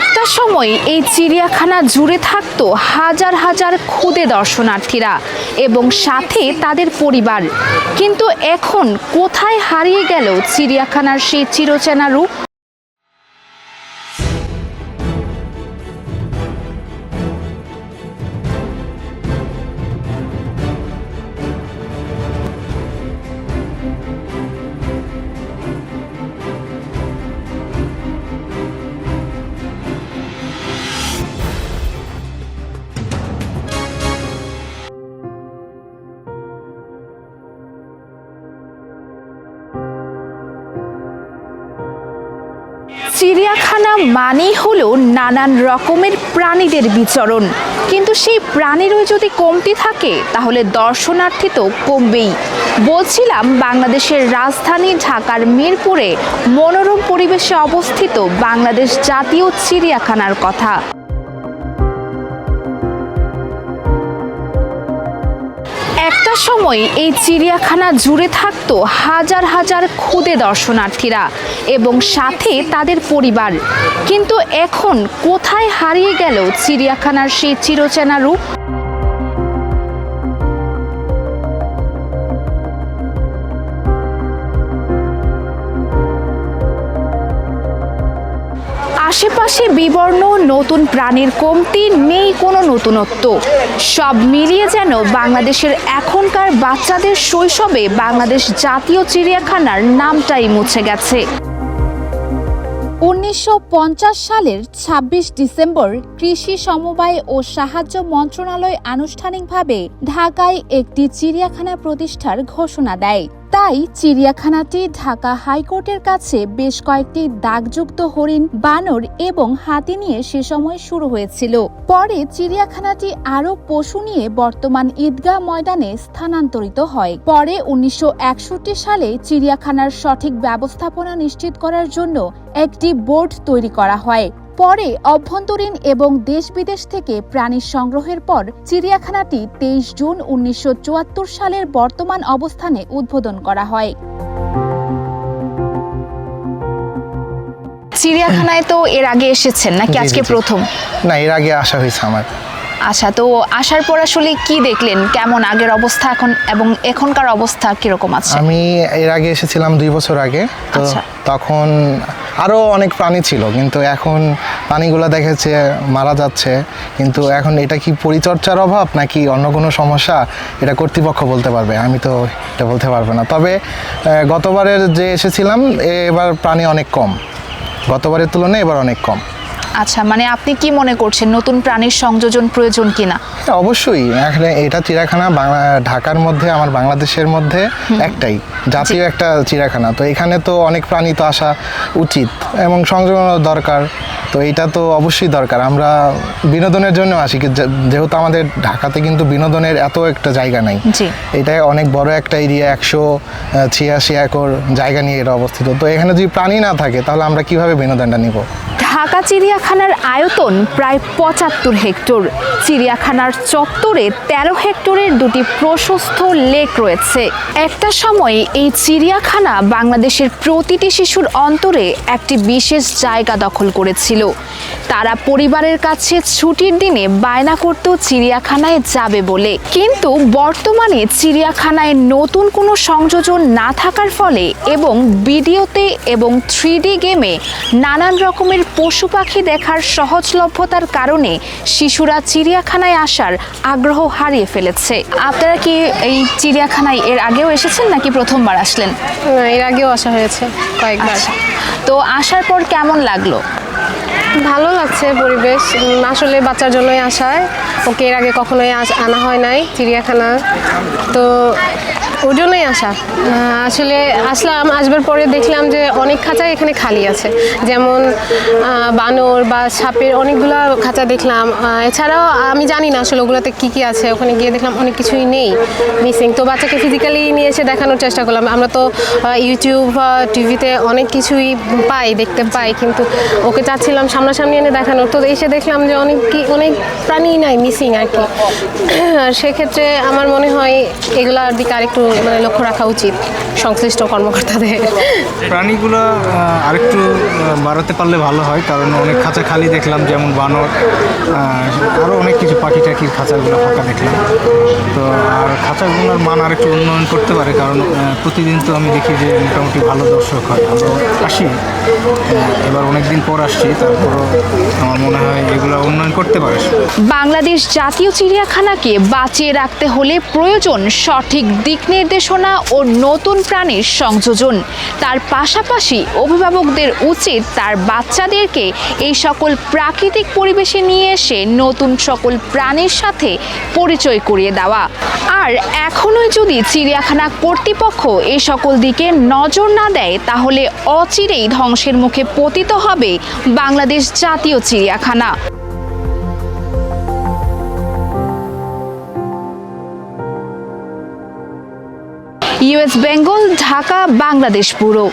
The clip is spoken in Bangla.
একটা সময় এই চিড়িয়াখানা জুড়ে থাকতো হাজার হাজার ক্ষুদে দর্শনার্থীরা এবং সাথে তাদের পরিবার। কিন্তু এখন কোথায় হারিয়ে গেল চিড়িয়াখানার সেই চিরচেনা রূপ? চিড়িয়াখানা মানেই হলো নানান রকমের প্রাণীদের বিচরণ, কিন্তু সেই প্রাণীরও যদি কমতি থাকে তাহলে দর্শনার্থী তো কমবেই। বলছিলাম বাংলাদেশের রাজধানী ঢাকার মিরপুরে মনোরম পরিবেশে অবস্থিত বাংলাদেশ জাতীয় চিড়িয়াখানার কথা। একটা সময় এই চিড়িয়াখানা জুড়ে থাকতো হাজার হাজার ক্ষুদে দর্শনার্থীরা এবং সাথে তাদের পরিবার। কিন্তু এখন কোথায় হারিয়ে গেল চিড়িয়াখানার সেই চিরচেনা রূপ? আশেপাশে বিবর্ণ, নতুন প্রাণীর কমতি, নেই কোনো নতুনত্ব। সব মিলিয়ে যেন বাংলাদেশের এখনকার বাচ্চাদের শৈশবে বাংলাদেশ জাতীয় চিড়িয়াখানার নামটাই মুছে গেছে। 1950 সালের 26 ডিসেম্বর কৃষি সমবায় ও সাহায্য মন্ত্রণালয় আনুষ্ঠানিকভাবে ঢাকায় একটি চিড়িয়াখানা প্রতিষ্ঠার ঘোষণা দেয়। তাই চিড়িয়াখানাটি ঢাকা হাইকোর্টের কাছে বেশ কয়েকটি দাগযুক্ত হরিণ, বানর এবং হাতি নিয়ে সে সময় শুরু হয়েছিল। পরে চিড়িয়াখানাটি আরও পশু নিয়ে বর্তমান ঈদগাহ ময়দানে স্থানান্তরিত হয়। পরে 1961 সালে চিড়িয়াখানার সঠিক ব্যবস্থাপনা নিশ্চিত করার জন্য একটি বোর্ড তৈরি করা হয়। পরে অভ্যন্তরীণ এবং দেশ বিদেশ থেকে প্রাণী সংগ্রহের পর চিড়িয়াখানাটি 23 জুন 1974 সালের বর্তমান অবস্থানে উদ্বোধন করা হয়। চিড়িয়াখানায় তো এর আগে এসেছেন নাকি আজকে প্রথম? না, এর আগে আসা হয়েছে আমার। আচ্ছা, তো আসার পর আসলে কি দেখলেন, কেমন আগের অবস্থা এখন এবং এখনকার অবস্থা কিরকম আছে? আমি এর আগে এসেছিলাম 2 বছর আগে, তো তখন আরও অনেক প্রাণী ছিল, কিন্তু এখন প্রাণীগুলো দেখেছে মারা যাচ্ছে। কিন্তু এখন এটা কি পরিচর্যার অভাব নাকি অন্য কোনো সমস্যা, এটা কর্তৃপক্ষ বলতে পারবে, আমি তো এটা বলতে পারবো না। তবে গতবারের যে এসেছিলাম এবার প্রাণী অনেক কম, গতবারের তুলনায় এবার অনেক কম। আচ্ছা, মানে আপনি কি মনে করছেন নতুন প্রাণীর সংযোজন প্রয়োজন কিনা? অবশ্যই, এটা চিড়িয়াখানা ঢাকার মধ্যে, আমার বাংলাদেশের মধ্যে একটাই জাতীয় একটা চিড়িয়াখানা, তো এখানে তো অনেক প্রাণী তো আসা উচিত এবং সংযোজন দরকার। তো এটা তো অবশ্যই দরকার। আমরা বিনোদনের জন্য আসি, যেহেতু আমাদের ঢাকাতে কিন্তু বিনোদনের এত একটা জায়গা নাই। এটা অনেক বড় একটা এরিয়া, 186 একর জায়গা নিয়ে এটা অবস্থিত। তো এখানে যদি প্রাণী না থাকে তাহলে আমরা কিভাবে বিনোদনটা নিব? ঢাকা চিড়িয়াখানার আয়তন প্রায় 75 হেক্টর। চিড়িয়াখানার চত্বরে 13 হেক্টরের দুটি প্রশস্ত লেক রয়েছে। একটা সময় এই চিড়িয়াখানা বাংলাদেশের প্রতিটি শিশুর অন্তরে একটি বিশেষ জায়গা দখল করেছিল। তারা পরিবারের কাছে ছুটির দিনে বায়না করত চিড়িয়াখানায় যাবে বলে। কিন্তু বর্তমানে চিড়িয়াখানায় নতুন কোনো সংযোজন না থাকার ফলে এবং ভিডিওতে এবং 3D গেমে নানান রকমের পশু পাখি দেখার সহজলভ্যতার কারণে শিশুরা চিড়িয়াখানায় আসার আগ্রহ হারিয়ে ফেলেছে। আপনারা কি এই চিড়িয়াখানায় এর আগেও এসেছেন নাকি প্রথমবার আসলেন? এর আগেও আসা হয়েছে কয়েকবার। তো আসার পর কেমন লাগলো? ভালো লাগছে পরিবেশ, আসলে বাচ্চার জন্যই আসায়, ওকে এর আগে কখনোই আনা হয় নাই চিড়িয়াখানা, তো ওর জন্যই আসা। আসলে আসবার পরে দেখলাম যে অনেক খাঁচা এখানে খালি আছে, যেমন বানর বা সাপের অনেকগুলো খাঁচা দেখলাম। এছাড়াও আমি জানি না আসলে ওগুলোতে কী কী আছে, ওখানে গিয়ে দেখলাম অনেক কিছুই নেই, মিসিং। তো বাচ্চাকে ফিজিক্যালি নিয়ে এসে দেখানোর চেষ্টা করলাম। আমরা তো ইউটিউব, টিভিতে অনেক কিছুই দেখতে পাই, কিন্তু ওকে চাচ্ছিলাম সামনাসামনি এনে দেখানোর, তো এসে দেখলাম যে অনেক প্রাণী নাই, মিসিং আর কি। আর সেক্ষেত্রে আমার মনে হয় এগুলার দিকে আরেকটু মানে লক্ষ্য রাখা উচিত সংশ্লিষ্ট কর্মকর্তাদের। প্রাণীগুলো আরেকটু বাড়াতে পারলে ভালো হয়, কারণ অনেক খাঁচা খালি দেখলাম, যেমন বানর, আরও অনেক কিছু পাখি টাখির খাঁচাগুলো ফাঁকা দেখলাম। তো আর খাঁচাগুলোর মান আরেকটু উন্নয়ন করতে পারে, কারণ প্রতিদিন তো আমি দেখি যে মোটামুটি ভালো দর্শক হয়। আমরা আসি, এবার অনেক দিন পর আসছি, তারপরও আমার মনে হয় এগুলো উন্নয়ন করতে পারে। বাংলাদেশ জাতীয় চিড়িয়াখানাকে বাঁচিয়ে রাখতে হলে প্রয়োজন সঠিক দিক নির্দেশনা ও নতুন প্রাণীর সংযোজন। তার পাশাপাশি অভিভাবকদের উচিত তার বাচ্চাদেরকে এই সকল প্রাকৃতিক পরিবেশে নিয়ে এসে নতুন সকল প্রাণীর সাথে পরিচয় করিয়ে দেওয়া। আর এখনোই যদি চিড়িয়াখানা কর্তৃপক্ষ এই সকল দিকে নজর না দেয়, তাহলে অচিরেই ধ্বংসের মুখে পতিত হবে বাংলাদেশ জাতীয় চিড়িয়াখানা। US Bengal, Dhaka, Bangladesh bureau.